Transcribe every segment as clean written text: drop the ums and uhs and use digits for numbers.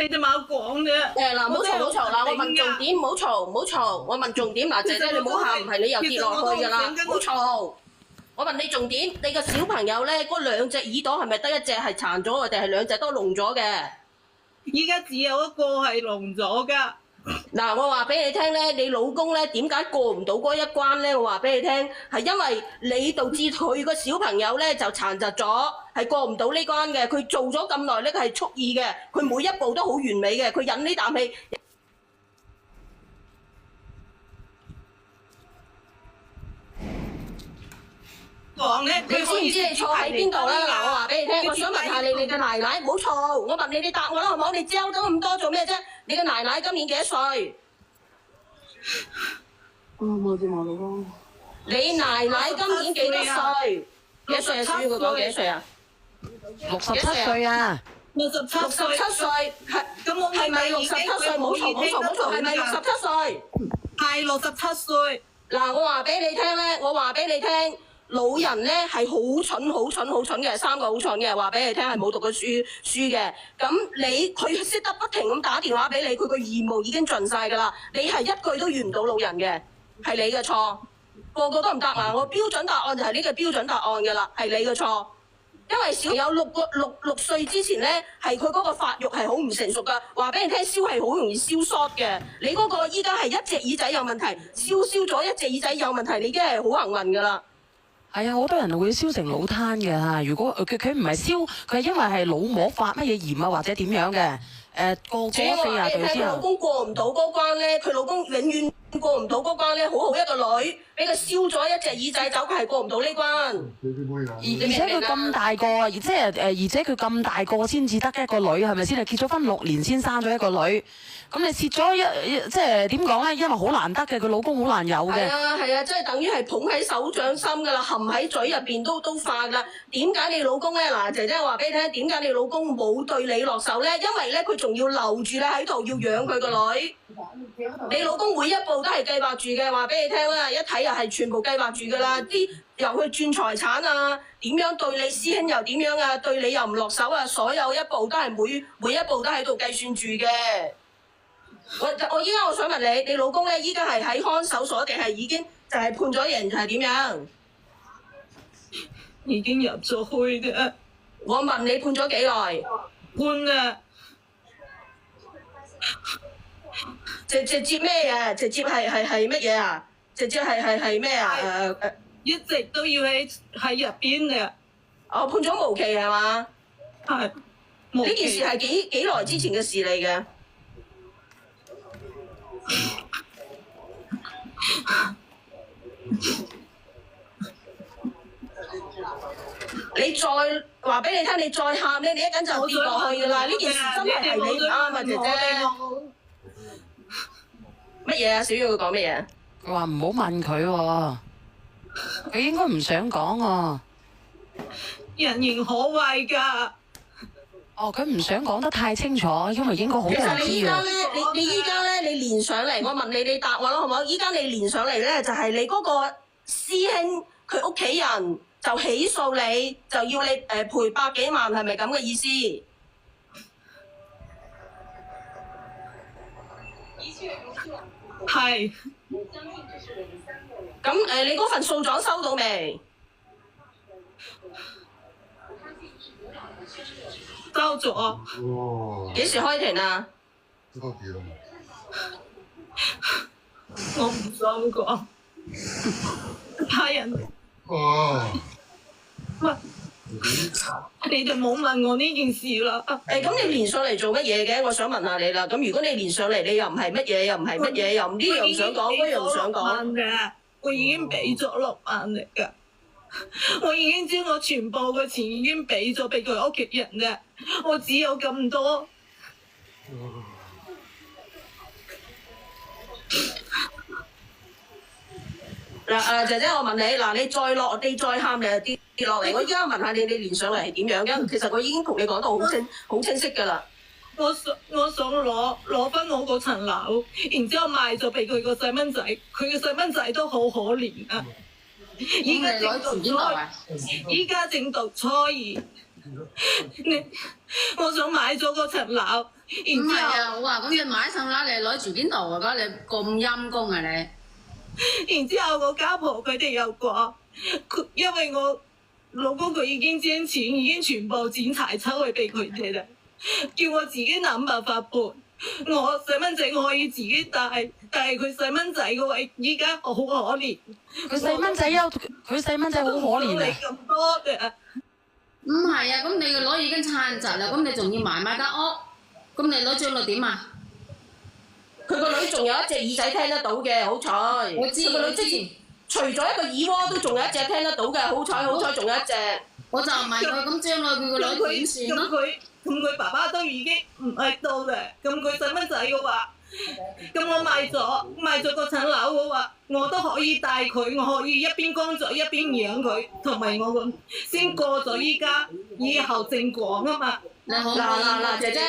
你哋冇講啫。嗱，唔好嘈，唔好嘈，嗱，我問重點，唔好嘈，唔好嘈，我問重點，嗱，姐姐你唔好喊，唔係你又跌落去㗎啦，唔好嘈。我問你重點，你個小朋友咧，嗰兩隻耳朵係咪得一隻係殘咗，定係兩隻都聾咗嘅？依家只有一個係聾咗㗎。嗱，我話俾你聽咧，你老公咧點解過唔到嗰一關咧？我話俾你聽，係因為你導致佢個小朋友咧就殘疾咗，係過唔到呢關嘅。佢做咗咁耐咧，佢係蓄意嘅，佢每一步都好完美嘅，佢忍呢啖氣。你知唔知你錯喺邊度啦？嗱，我話俾你聽，我想問下你嘅奶奶，唔好嘈，我問你，你答我啦，好唔好？你焦咗咁多做咩啫？你嘅奶奶今年幾多歲？冇字冇老公。你奶奶今年幾多歲？幾多歲啊？小月佢講幾多歲啊67歲啊67歲。67歲係咁，我係咪67歲？冇嘈冇嘈冇嘈，係咪67歲？係67歲。嗱，我話俾你聽咧，我話俾你聽。老人咧係好蠢、好蠢、好蠢嘅，三個好蠢嘅，話俾你聽係冇讀過書嘅。咁佢識得不停咁打電話俾你，佢個義務已經盡晒㗎啦。你係一句都遇唔到老人嘅，係你嘅錯。個個都唔答埋我，標準答案就係呢個標準答案㗎啦，係你嘅錯。因為小朋友六歲之前咧，係佢嗰個發育係好唔成熟㗎。話俾你聽，燒係好容易燒 short 嘅。你嗰個依家係一隻耳仔有問題，燒咗一隻耳仔有問題，你已經係好幸運㗎啦。係啊，好多人會燒成腦癱嘅嚇。如果佢唔係燒，佢係因為係腦膜發乜嘢炎啊，或者點樣嘅。過咗40歲之後，佢老公過唔到嗰關咧，佢老公永遠過唔到嗰關咧。好好一個女，俾佢燒咗一隻耳仔走，佢係過唔到呢關。而且佢咁大個，而且佢咁大個先至得一個女，係咪先？結咗婚6年先生咗一個女。咁你切咗即係點講咧？因為好難得嘅，佢老公好難有嘅。係啊，即係等於係捧喺手掌心㗎啦，含喺嘴入邊都化㗎啦。點解你老公咧？嗱，姐姐話俾你聽，點解你老公冇對你落手咧？因為咧，佢仲要留住你喺度，要養佢個女。你老公每一步都係計劃住嘅，話俾你聽啦，一睇又係全部計劃住㗎啦。啲由佢轉財產啊，點樣對你師兄又點樣啊，對你又唔落手啊，所有一步都係每一步都喺度計算住嘅。我依家我想問你，你老公咧依家係喺看守所定係已經就係判咗刑係點樣？已經入咗去嘅。我問你判咗幾耐？判啊！直接咩嘢？直接係乜嘢啊？直接係咩啊？一直都要喺入邊嘅。我判咗無期係嘛？係。呢件事係幾耐之前嘅事嚟嘅？你再話俾你聽，你再喊咧，你一陣就跌落去㗎啦！呢件事真係你唔啱啊，姐姐。乜嘢啊？小玉佢講乜嘢？佢話唔好問佢喎，佢應該唔想講喎。人言可畏㗎。哦，佢唔想講得太清楚，因為應該好多人知嘅。其實你依家咧，你依家咧，你連上嚟，我問你，你答我啦，好唔好？依家你連上嚟咧，就係你嗰個師兄佢屋企人就起訴你，就要你賠100幾萬，係咪咁嘅意思？係。咁你嗰份訴狀收到未？收咗。幾時開庭啊？我唔想講。怕人。喂，你哋冇問我呢件事啦。咁你連上嚟做乜嘢嘅？我想問下你啦。咁如果你連上嚟，你又唔係乜嘢，又唔係乜嘢，又呢樣唔想講，嗰樣唔想講。我已經俾咗6萬嚟㗎。我已經將我全部嘅錢已經俾咗俾佢屋企人啫，我只有咁多。嗱姐姐，我問你，嗱你再落，你再喊，你就跌落嚟。我依家問下你，你連上嚟係點樣嘅？其實我已經同你講到好清晰㗎啦。我想攞翻我嗰層樓，然之後賣咗俾佢個細蚊仔，佢個細蚊仔都好可憐啊！依家正讀初2，我想買咗嗰層樓，然之後，唔係啊，我話咁你買層樓你攞住邊度啊？你咁陰公啊你！然之後我家婆佢哋又講，因為我老公佢已經將錢已經全部剪齊出去俾佢哋啦，叫我自己諗辦法撥。我細蚊仔我可以自己帶，但係佢細蚊仔嘅話依家好可憐。佢細蚊仔好可憐啊！咁多嘅。唔係啊，咁你個女已經殘疾啦，咁你仲要買間屋，咁你攞張落點啊？佢個女仲有一隻耳仔聽得到嘅，好彩。我知佢個女之前除咗一個耳窩，都仲有一隻聽得到嘅，好彩仲有一隻。我就問佢，咁將來佢個女點算咯？咁佢爸爸都已經唔喺度啦，咁佢細蚊仔嘅話，咁我賣咗嗰層樓嘅話，我都可以帶佢，我可以一邊工作一邊養佢，同埋我個先過咗依家，以後正廣啊嘛。嗱，姐姐，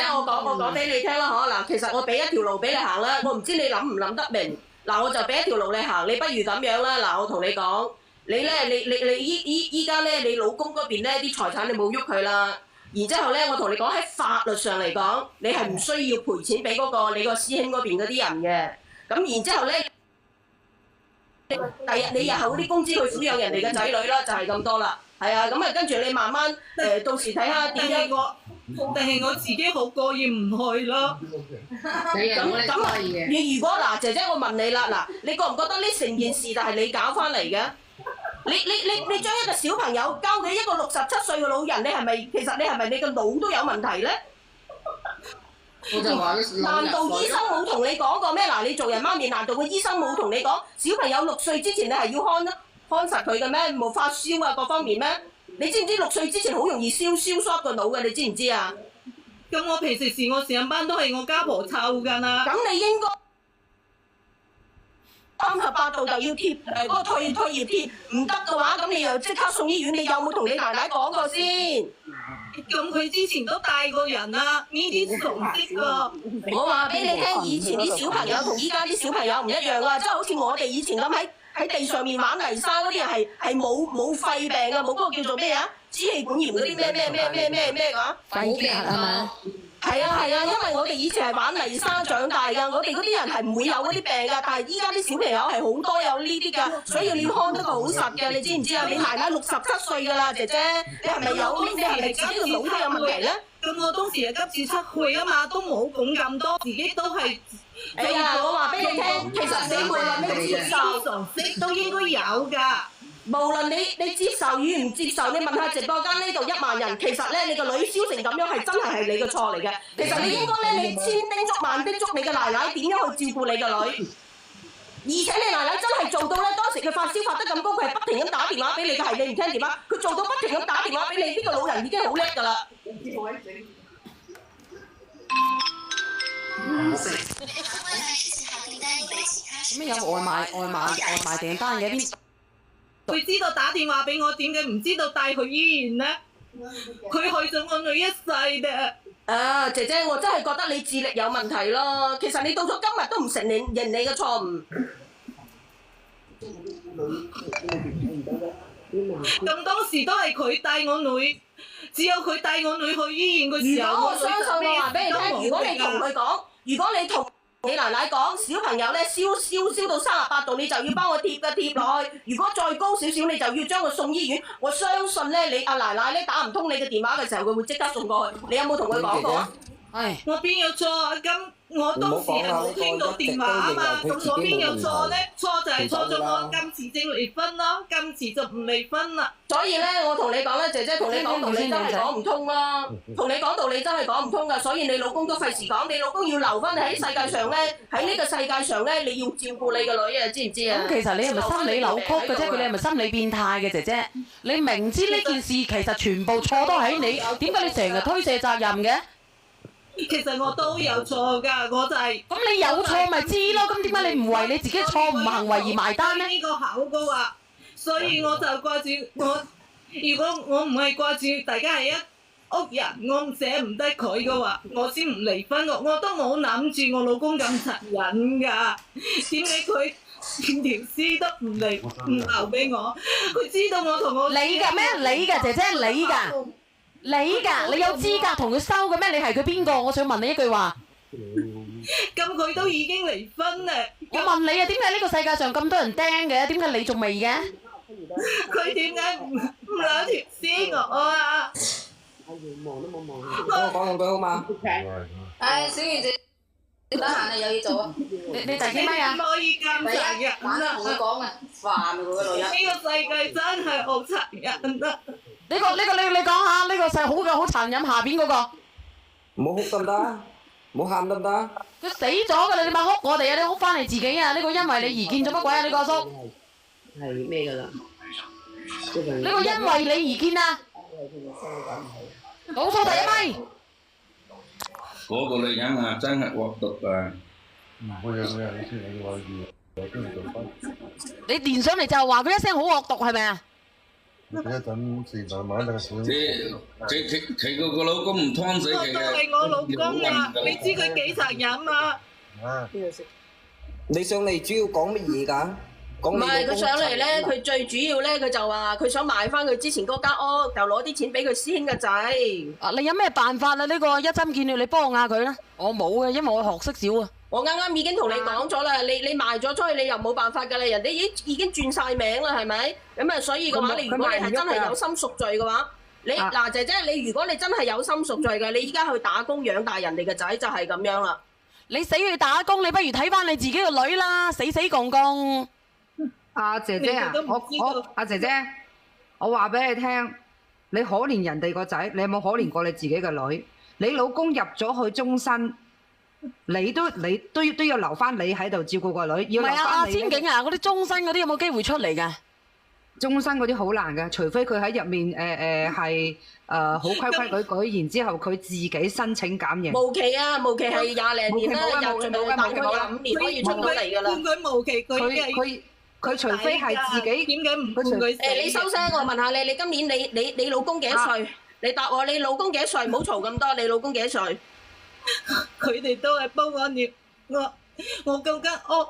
我講俾你聽啦，嗬，嗱，其實我俾一條路俾你行啦，我唔知你諗唔諗得明，嗱，我就俾一條路你行，你不如咁樣啦，嗱，我同你講，你咧，你依家咧，你老公嗰邊咧啲財產你冇喐佢啦。然之後咧，我同你講喺法律上嚟講，你係唔需要賠錢俾嗰個你個師兄嗰邊嗰啲人嘅。咁然之後咧，第日你日後啲工資去撫養人哋嘅仔女啦，就係咁多啦。係啊，咁啊跟住你慢慢到時睇下點樣。但係我自己好過意唔去咯。咁你如果嗱，姐姐我問你啦，嗱，你覺唔覺得呢成件事就係你搞翻嚟嘅？你將一個小朋友交俾一個67歲嘅老人，其實你係咪你個腦都有問題咧？難道醫生冇同你講過咩？嗱，你做人媽咪，難道個醫生冇同你講小朋友6歲之前你係要看實佢嘅咩？冇發燒啊各方面咩？你知唔知6歲之前好容易燒縮個腦嘅？你知唔知啊？咁我平時我上班都係我家婆湊㗎啦。咁你應該38度就要貼嗰個退熱貼，唔得嘅話，咁你又即刻送醫院。你有冇同你奶奶講過先？咁佢之前都帶過人啦，呢啲熟悉㗎。我話俾你聽，以前啲小朋友同依家啲小朋友唔一樣啊！即係好似我哋以前咁喺地上面玩泥沙嗰啲人係冇肺病啊，冇嗰個叫做咩啊？支氣管炎嗰啲咩㗎？肺病係嘛？係啊，因為我哋以前係玩泥沙長大㗎，我哋嗰啲人係唔會有嗰啲病㗎，但係依家啲小朋友係好多有呢啲㗎，所以你要看得佢好實嘅，你知唔知啊？你奶奶67歲㗎啦，姐姐，你係咪自己個腦都有問題咧？咁我當時係急住出去啊嘛，都冇講咁多，自己都係。哎呀，我話俾你聽，其實你無論你接受常識都應該有㗎。無論你接受與唔接受，你問下直播間呢度1萬人，其實咧你個女燒成咁樣係真係你嘅錯嚟嘅。其實你應該咧，你千叮囑萬叮囑你嘅奶奶點樣去照顧你個女，而且你奶奶真係做到咧，當時佢發燒發得咁高，佢係不停咁打電話俾你嘅，係你唔聽電話，佢做到不停咁打電話俾你，呢個老人已經好叻㗎啦。咩有外賣訂單嘅邊？佢知道打電話俾我，點解唔知道帶去醫院呢？佢害咗我女一世嘅。啊，姐姐，我真係覺得你智力有問題咯。其實你到咗今日都唔承認你嘅錯誤。咁當時都係佢帶我女，只有佢帶我女去醫院嘅時候。如果我相信我話俾你聽，如果你同佢講，如果你同你奶奶講，小朋友咧燒到38度，你就要幫我貼個貼落去。如果再高少少，你就要將佢送醫院。我相信咧，你阿奶奶咧打唔通你嘅電話嘅時候，佢會即刻送過去。你有冇同佢講過？我邊有錯啊？咁我當時係冇聽到電話啊嘛，咁我邊有錯咧？錯就係錯咗，我今次正離婚咯，今次就唔離婚啦。所以咧，我同你講咧，姐姐同你講道理真係講唔通咯。同你講道理真係講唔通噶，所以你老公都費時講，你老公要留翻你喺世界上咧，喺呢個世界上咧，你要照顧你個女啊，知唔知啊？咁其實你係咪心理扭曲嘅啫？佢哋係咪心理變態嘅姐姐？你明知呢件事其實全部錯都喺你，點解你成日推卸責任嘅？其實我都有錯㗎，我就係。咁你有錯咪知咯？咁點解你唔為你自己錯誤行為而埋單咧？呢個口嘅話，所以我就掛住我。如果我唔係掛住大家係一屋人，我捨唔得佢嘅話，我先唔離婚。我都冇諗住我老公咁殘忍㗎。點解佢連條屍都唔留俾我？佢知道我同我你㗎咩？你㗎姐姐，你㗎。你㗎，你有資格同佢收嘅咩？你係佢邊個？我想問你一句話。咁佢都已經離婚啦。我問你啊，點解呢個世界上咁多人釘嘅？點解你仲未嘅？佢點解唔兩條絲我啊？我講句好嘛？小月姐，得閒啊有嘢做啊。你就係咩啊？唔可以咁殘忍啊！同佢講啊，煩佢個女人。呢個世界真係好殘忍啊！你講下呢個世好嘅好殘忍，下邊嗰個。唔好哭得唔得？唔好喊得唔得？佢死咗㗎啦！你咪哭我哋啊！你哭翻嚟自己啊！呢個因為你而見做乜鬼啊？呢個阿叔。係咩㗎啦？呢個因為你而見啊！倒數第一咪。嗰個女人啊，真係惡毒啊！唔會啊！你先你話要邊度做翻？你連上嚟就話佢一聲好惡毒係咪啊？你一陣時就買定少。佢個老公唔劏死佢都係我老公啊！你知佢幾殘忍啊？啊！你上嚟主要講乜嘢㗎？唔係佢上嚟咧，佢最主要咧，佢就話佢想賣翻佢之前嗰間屋，就攞啲錢俾佢師兄個仔。啊！你有咩辦法啊？呢個一針見血，你幫下佢啦。我冇嘅，因為我學識少啊。我啱啱已經同你講咗啦，你賣咗出去，你又冇辦法㗎啦，人哋已經轉晒名啦，係咪？咁啊，所以嘅話，你如果你係真係有心贖罪嘅話，你嗱姐姐，你如果你真係有心贖罪嘅，你依家去打工養大人哋嘅仔就係咁樣啦。你死去打工，你不如睇翻你自己個女啦，死公公。阿姐姐啊，阿姐姐，我話俾你聽，你可憐人哋個仔，你有冇可憐過你自己個女？你老公入咗去終身，你都要留翻你喺度照顧個女，要留唔係啊，翻你。千景啊，嗰啲終身嗰啲有冇機會出嚟㗎？終身嗰啲好難㗎，除非佢喺入面係好規矩矩，然之後佢自己申請減刑。無期啊，無期係廿零年啦，入咗大概25年可以出到嚟㗎啦。判佢無期，佢除非係自己點解唔判佢死？你收聲，我問下你，你今年你老公幾多歲？你答我，你老公幾多歲？唔好嘈咁多，你老公幾多歲？佢哋都係幫我捏我嗰間屋，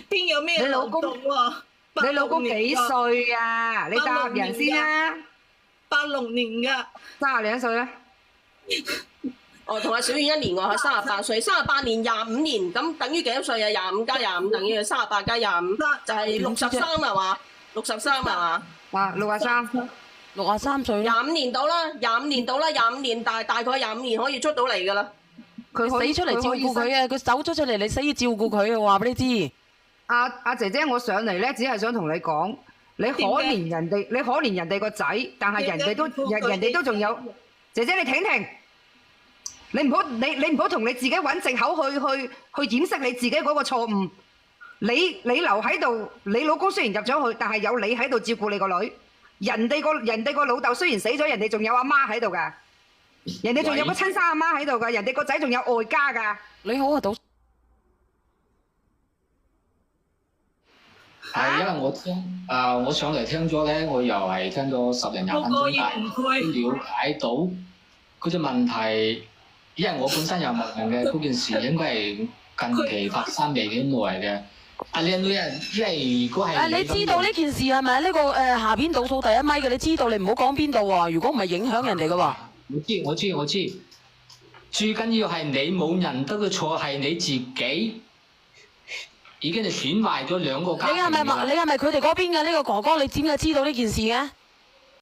邊有咩流動喎？你老公幾歲啊？你答人先啊！86年㗎。32歲咧？哦，同阿小遠1年喎，佢38歲，38年25年，咁等於幾多歲啊？25加25等於38加25，就係63係嘛？63係嘛？啊，63。63歲啦。25年到啦，25年到啦，25年大概25年可以出到嚟㗎啦。佢死出嚟照顧佢啊！佢走咗出嚟，你死要照顧佢啊！話俾你知。阿姐姐，我上嚟咧，只係想同你講，你可憐人哋個仔，但係人哋都仲有。姐姐你停，你唔好同你自己揾藉口去掩飾你自己嗰個錯誤。你留喺度，你老公雖然入咗去，但係有你喺度照顧你個女。人哋個老豆雖然死咗，人哋仲有阿媽喺度㗎，人哋仲有個親生阿媽喺度㗎，人哋個仔仲有外家㗎。你好啊，賭。係因為我上嚟聽咗咧，我又係聽咗10零20分鐘，但係了解到嗰隻問題，因為我本身有問嘅嗰件事應該係近期發生未幾耐嘅。阿靚女啊，因為如果係你知道呢件事係咪呢個下邊倒數第一咪嘅？你知道你唔好講邊度喎，如果唔係影響人哋嘅喎。我知，最緊要係你冇認得嘅錯，係你自己已經係損壞咗2個家庭。你係咪佢哋嗰邊嘅呢個哥哥？你點解知道呢件事嘅？